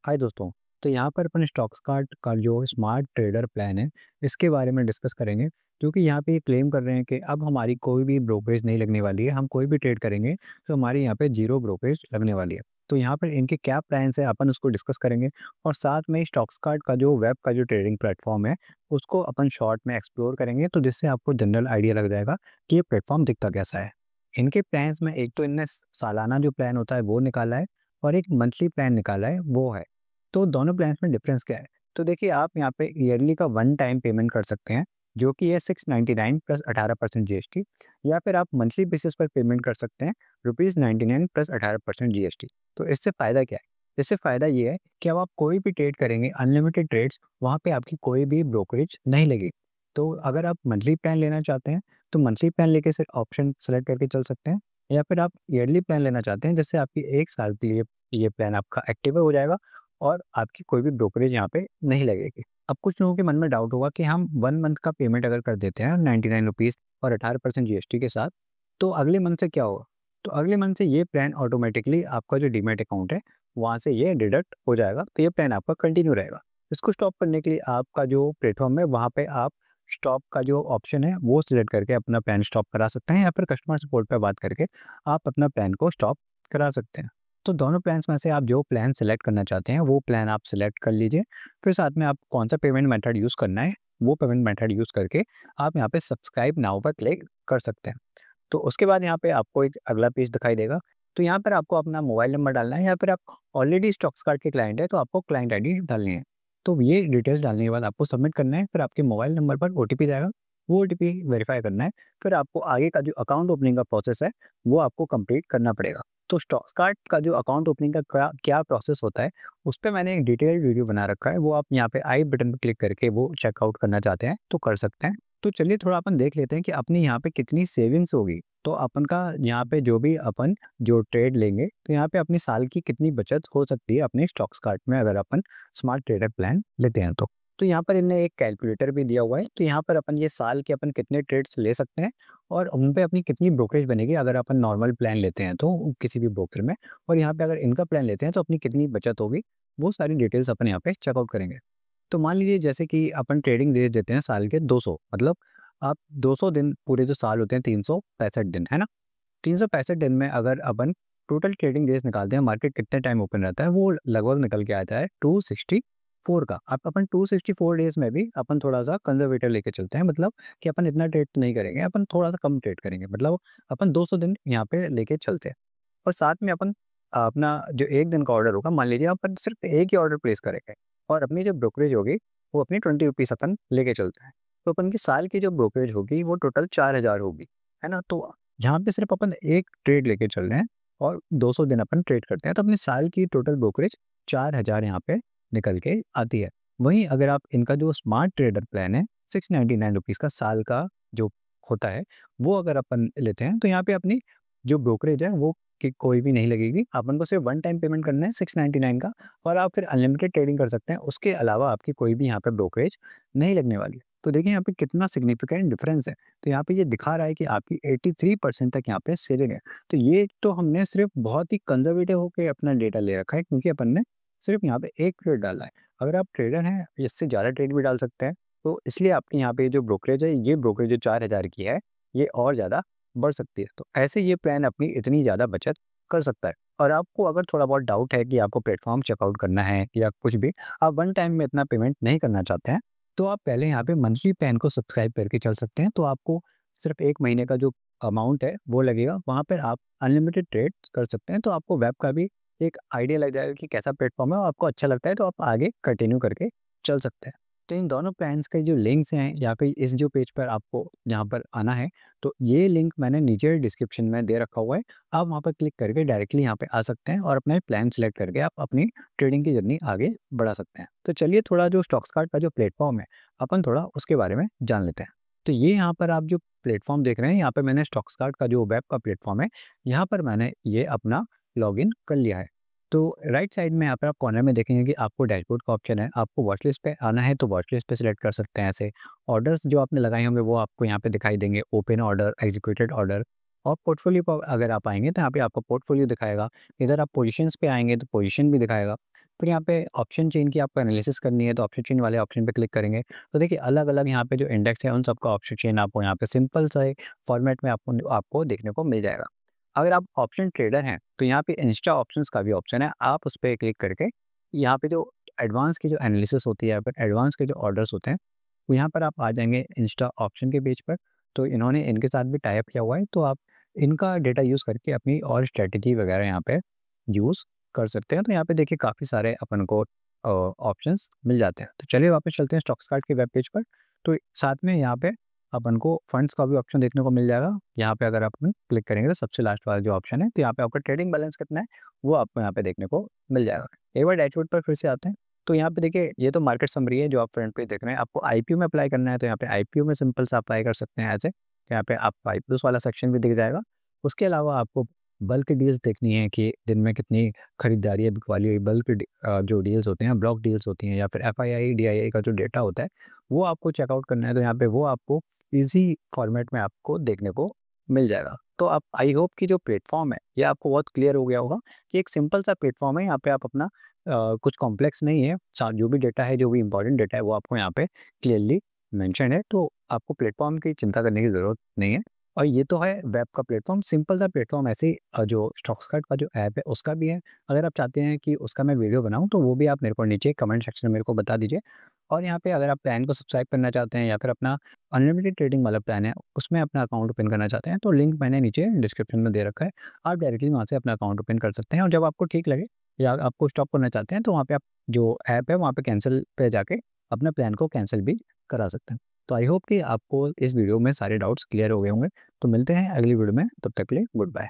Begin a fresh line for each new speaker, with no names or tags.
हाय दोस्तों। तो यहाँ पर अपन स्टॉक्स कार्ड का जो स्मार्ट ट्रेडर प्लान है इसके बारे में डिस्कस करेंगे, क्योंकि यहाँ पे ये क्लेम कर रहे हैं कि अब हमारी कोई भी ब्रोकरेज नहीं लगने वाली है। हम कोई भी ट्रेड करेंगे तो हमारे यहाँ पे जीरो ब्रोकरेज लगने वाली है। तो यहाँ पर इनके क्या प्लान्स है अपन उसको डिस्कस करेंगे, और साथ में स्टॉक्स कार्ड का जो वेब का जो ट्रेडिंग प्लेटफॉर्म है उसको अपन शॉर्ट में एक्सप्लोर करेंगे, तो जिससे आपको जनरल आइडिया लग जाएगा कि ये प्लेटफॉर्म दिखता कैसा है। इनके प्लान्स में एक तो इनने सालाना जो प्लान होता है वो निकाला है, और एक मंथली प्लान निकाला है वो है। तो दोनों प्लान्स में डिफरेंस क्या है? तो देखिए, आप यहाँ पे ईयरली का वन टाइम पेमेंट कर सकते हैं, जो कि है 699 प्लस 18% जीएसटी, या फिर आप मंथली बेसिस पर पेमेंट कर सकते हैं ₹99 प्लस 18% जीएसटी। तो इससे फ़ायदा क्या है? इससे फ़ायदा ये है कि अब आप कोई भी ट्रेड करेंगे, अनलिमिटेड ट्रेड्स, वहाँ पे आपकी कोई भी ब्रोकरेज नहीं लगेगी। तो अगर आप मंथली प्लान लेना चाहते हैं, तो मंथली प्लान लेके सिर्फ ऑप्शन सेलेक्ट करके चल सकते हैं, या फिर आप ईयरली प्लान लेना चाहते हैं, जिससे आपकी 1 साल के लिए ये प्लान आपका एक्टिव हो जाएगा और आपकी कोई भी ब्रोकरेज यहाँ पे नहीं लगेगी। अब कुछ लोगों के मन में डाउट होगा कि हम 1 मंथ का पेमेंट अगर कर देते हैं ₹99 और 18% जीएसटी के साथ, तो अगले मंथ से क्या होगा? तो अगले मंथ से ये प्लान ऑटोमेटिकली आपका जो डीमैट अकाउंट है, वहाँ से ये डिडक्ट हो जाएगा, तो ये प्लान आपका कंटिन्यू रहेगा। इसको स्टॉप करने के लिए आपका जो प्लेटफ़ॉर्म है, वहाँ पे आप स्टॉप का जो ऑप्शन है, वो सिलेक्ट करके अपना प्लान स्टॉप करा सकते हैं, या फिर कस्टमर सपोर्ट पे बात करके आप अपना प्लान को स्टॉप करा सकते हैं। तो दोनों प्लान्स में से आप जो प्लान सेलेक्ट करना चाहते हैं वो प्लान आप सेलेक्ट कर लीजिए। फिर साथ में आप कौन सा पेमेंट मेथड यूज़ करना है, वो पेमेंट मेथड यूज़ करके आप यहाँ पे सब्सक्राइब नाउ पर क्लिक कर सकते हैं। तो उसके बाद यहाँ पे आपको एक अगला पेज दिखाई देगा। तो यहाँ पर आपको अपना मोबाइल नंबर डालना है, या फिर आप ऑलरेडी स्टॉक्स कार्ड के क्लाइंट है तो आपको क्लाइंट आईडी डालनी है। तो ये डिटेल्स डालने के बाद आपको सबमिट करना है, फिर आपके मोबाइल नंबर पर ओटीपी जाएगा, वो ओटीपी वेरीफाई करना है। फिर आपको आगे का जो अकाउंट ओपनिंग का प्रोसेस है वो आपको कंप्लीट करना पड़ेगा। तो स्टॉक्स कार्ड का जो अकाउंट ओपनिंग का क्या क्या प्रोसेस होता है, उस पे मैंने एक डिटेल्ड वीडियो बना रखा है, वो आप यहाँ पे आई बटन पे क्लिक करके वो चेकआउट करना चाहते हैं तो कर सकते हैं। तो चलिए थोड़ा अपन देख लेते हैं कि अपनी यहाँ पे कितनी सेविंग्स होगी। तो अपन का यहाँ पे जो भी अपन जो ट्रेड लेंगे, तो यहाँ पे अपनी साल की कितनी बचत हो सकती है अपने स्टॉक्स कार्ड में, अगर अपन स्मार्ट ट्रेडर प्लान लेते हैं तो। तो यहाँ पर इन्हें एक कैलकुलेटर भी दिया हुआ है, तो यहाँ पर अपन ये साल के अपन कितने ट्रेड्स ले सकते हैं, और उन पे अपनी कितनी ब्रोकरेज बनेगी अगर अपन नॉर्मल प्लान लेते हैं तो किसी भी ब्रोकर में, और यहाँ पे अगर इनका प्लान लेते हैं तो अपनी कितनी बचत होगी, वो सारी डिटेल्स अपन यहाँ पे चेकआउट करेंगे। तो मान लीजिए जैसे कि अपन ट्रेडिंग डेज देते हैं साल के 200, मतलब आप 200 दिन, पूरे जो साल होते हैं 365 दिन, है ना? 365 दिन में अगर अपन टोटल ट्रेडिंग डेज निकालते हैं, मार्केट कितने टाइम ओपन रहता है, वो लगभग निकल के आता है 264 का। अब अपन 264 डेज में भी अपन थोड़ा-सा कंज़र्वेटिव लेके चलते हैं, मतलब कि अपन इतना ट्रेड नहीं करेंगे, अपन थोड़ा-सा कम ट्रेड करेंगे, मतलब अपन 200 दिन यहाँ पे लेके चलते हैं। और साथ में अपन अपना जो 1 दिन का ऑर्डर होगा, मान लीजिए अपन सिर्फ 1 ही ऑर्डर प्लेस करेंगे, और अपनी जो ब्रोकरेज होगी वो अपनी ₹20 अपन लेके चलते हैं। तो अपन की साल की जो ब्रोकरेज होगी वो टोटल 4000 होगी, है ना? तो यहाँ पे सिर्फ अपन 1 ट्रेड लेके चल रहे हैं, और 200 दिन अपन ट्रेड करते हैं, तो अपनी साल की टोटल ब्रोकरेज 4000 यहाँ पे निकल के आती है। वहीं अगर आप इनका जो स्मार्ट ट्रेडर प्लान है, ₹699 का साल का जो होता है, वो अगर अपन लेते हैं, तो यहाँ पे अपनी जो ब्रोकरेज है वो कि कोई भी नहीं लगेगी। अपन को सिर्फ वन टाइम पेमेंट करना है 699 का, और आप फिर अनलिमिटेड ट्रेडिंग कर सकते हैं। उसके अलावा आपकी कोई भी यहाँ पे ब्रोकरेज नहीं लगने वाली है। तो देखिए यहाँ पे कितना सिग्निफिकेंट डिफरेंस है। तो यहाँ पे ये दिखा रहा है कि आपकी 83% तक यहाँ पे सेविंग है। तो ये तो हमने सिर्फ बहुत ही कंज़र्वेटिव होके अपना डेटा ले रखा है, क्योंकि अपन ने सिर्फ यहाँ पे 1 ट्रेड डाला है। अगर आप ट्रेडर हैं, इससे ज़्यादा ट्रेड भी डाल सकते हैं। तो इसलिए आपकी यहाँ पे जो ब्रोकरेज है, ये ब्रोकरेज जो 4000 की है, ये और ज़्यादा बढ़ सकती है। तो ऐसे ये प्लान अपनी इतनी ज़्यादा बचत कर सकता है। और आपको अगर थोड़ा बहुत डाउट है कि आपको प्लेटफ़ॉर्म चेकआउट करना है या कुछ भी, आप वन टाइम में इतना पेमेंट नहीं करना चाहते हैं, तो आप पहले यहाँ पे मंथली प्लान को सब्सक्राइब करके चल सकते हैं। तो आपको सिर्फ 1 महीने का जो अमाउंट है वो लगेगा, वहाँ पर आप अनलिमिटेड ट्रेड कर सकते हैं। तो आपको वेब का भी एक आइडिया लग जाएगा कि कैसा प्लेटफ़ॉर्म है, और आपको अच्छा लगता है तो आप आगे कंटिन्यू करके चल सकते हैं। तो इन दोनों प्लान्स के जो लिंक्स हैं, या फिर इस जो पेज पर आपको यहाँ पर आना है, तो ये लिंक मैंने नीचे डिस्क्रिप्शन में दे रखा हुआ है। आप वहाँ पर क्लिक करके डायरेक्टली यहाँ पे आ सकते हैं, और अपना प्लान सेलेक्ट करके आप अपनी ट्रेडिंग की जर्नी आगे बढ़ा सकते हैं। तो चलिए थोड़ा जो स्टॉक्स कार्ड का जो प्लेटफ़ॉर्म है, अपन थोड़ा उसके बारे में जान लेते हैं। तो ये यहाँ पर आप जो प्लेटफ़ॉर्म देख रहे हैं, यहाँ पे मैंने स्टॉक्स कार्ड का जो वेब का प्लेटफ़ॉर्म है, यहाँ पर मैंने ये अपना लॉगिन कर लिया है। तो राइट साइड में यहाँ पे आप कॉर्नर में देखेंगे कि आपको डैशबोर्ड का ऑप्शन है। आपको वॉच लिस्ट पे आना है तो वॉच लिस्ट पे सिलेक्ट कर सकते हैं ऐसे। ऑर्डर्स जो आपने लगाए होंगे वो आपको यहाँ पे दिखाई देंगे, ओपन ऑर्डर, एग्जीक्यूटेड ऑर्डर। और पोर्टफोलियो पर अगर आप आएँगे तो यहाँ पे आपको पोर्टफोलियो दिखाएगा। इधर आप पोज़ीशंस पे आएँगे तो पोज़ीशन भी दिखाएगा। फिर यहाँ पे ऑप्शन चेन की आपको एनालिसिस करनी है, तो ऑप्शन चेन वाले ऑप्शन पे क्लिक करेंगे। तो देखिए अलग-अलग यहाँ पे जो इंडेक्स है उन सबका ऑप्शन चेन आपको यहाँ पे सिंपल सा फॉर्मेट में आपको आपको देखने को मिल जाएगा। अगर आप ऑप्शन ट्रेडर हैं, तो यहाँ पे इंस्टा ऑप्शंस का भी ऑप्शन है, आप उस पे क्लिक करके यहाँ पे जो एडवांस की जो एनालिसिस होती है या फिर एडवांस के जो ऑर्डर्स होते हैं, तो यहाँ पर आप आ जाएँगे इंस्टा ऑप्शन के पेज पर। तो इन्होंने इनके साथ भी टाई अप किया हुआ है, तो आप इनका डेटा यूज़ करके अपनी और स्ट्रैटेजी वगैरह यहाँ पे यूज़ कर सकते हैं। तो यहाँ पे देखिए काफ़ी सारे अपन को ऑप्शंस मिल जाते हैं। तो चलिए वापस चलते हैं स्टॉक्स कार्ड के वेब पेज पर। तो साथ में यहाँ पे अपन को फंड्स का भी ऑप्शन देखने को मिल जाएगा। यहाँ पे अगर अपन क्लिक करेंगे तो सबसे लास्ट वाला जो ऑप्शन है, तो यहाँ पे आपका ट्रेडिंग बैलेंस कितना है, वो आपको यहाँ पे देखने को मिल जाएगा। एक बार डैशबोर्ड पर फिर से आते हैं। तो यहाँ पे देखिए ये तो मार्केट समरी है जो आप फ्रंट पे देख रहे हैं। आपको आईपीओ में अप्लाई करना है, तो यहाँ पे आईपीओ में सिंपल सा अप्लाई कर सकते हैं ऐसे। यहाँ पे आपको आईपीओ वाला सेक्शन भी दिख जाएगा। उसके अलावा आपको बल्क डील्स देखनी है कि दिन में कितनी खरीदारी है, बिकवाली हुई। जो डील्स होते हैं, ब्लॉक डील्स होती हैं, या फिर एफआईआई, डीआईआई का जो डेटा होता है, वो आपको चेकआउट करना है। तो यहाँ पे वो आपको ईज़ी फॉर्मेट में आपको देखने को मिल जाएगा। तो आप आई होप कि जो प्लेटफ़ॉर्म है, ये आपको बहुत क्लियर हो गया होगा कि एक सिंपल सा प्लेटफ़ॉर्म है। यहाँ पे आप अपना कुछ कॉम्प्लेक्स नहीं है। सा जो भी डेटा है, जो भी इम्पोर्टेंट डेटा है, वो आपको यहाँ पे क्लियरली मेंशन है। तो आपको प्लेटफ़ॉर्म की चिंता करने की ज़रूरत नहीं है। और ये तो है वेब का प्लेटफ़ॉर्म, सिंपल सा प्लेटफ़ॉर्म। ऐसे ही जो स्टॉक्सकार्ट का जो ऐप है, उसका भी है। अगर आप चाहते हैं कि उसका मैं वीडियो बनाऊँ, तो वो भी आप मेरे को नीचे कमेंट सेक्शन में मेरे को बता दीजिए। और यहाँ पे अगर आप प्लान को सब्सक्राइब करना चाहते हैं या फिर अपना अनलिमिटेड ट्रेडिंग वाला प्लान है, उसमें अपना अकाउंट ओपन करना चाहते हैं, तो लिंक मैंने नीचे डिस्क्रिप्शन में दे रखा है। आप डायरेक्टली वहाँ से अपना अकाउंट ओपन कर सकते हैं, और जब आपको ठीक लगे या आपको स्टॉप करना चाहते हैं, तो वहाँ पे आप जो ऐप है, वहाँ पे कैंसल पे जाके अपना प्लान को कैंसल भी करा सकते हैं। तो आई होप कि आपको इस वीडियो में सारे डाउट्स क्लियर हो गए होंगे। तो मिलते हैं अगली वीडियो में, तब तक के लिए गुड बाय।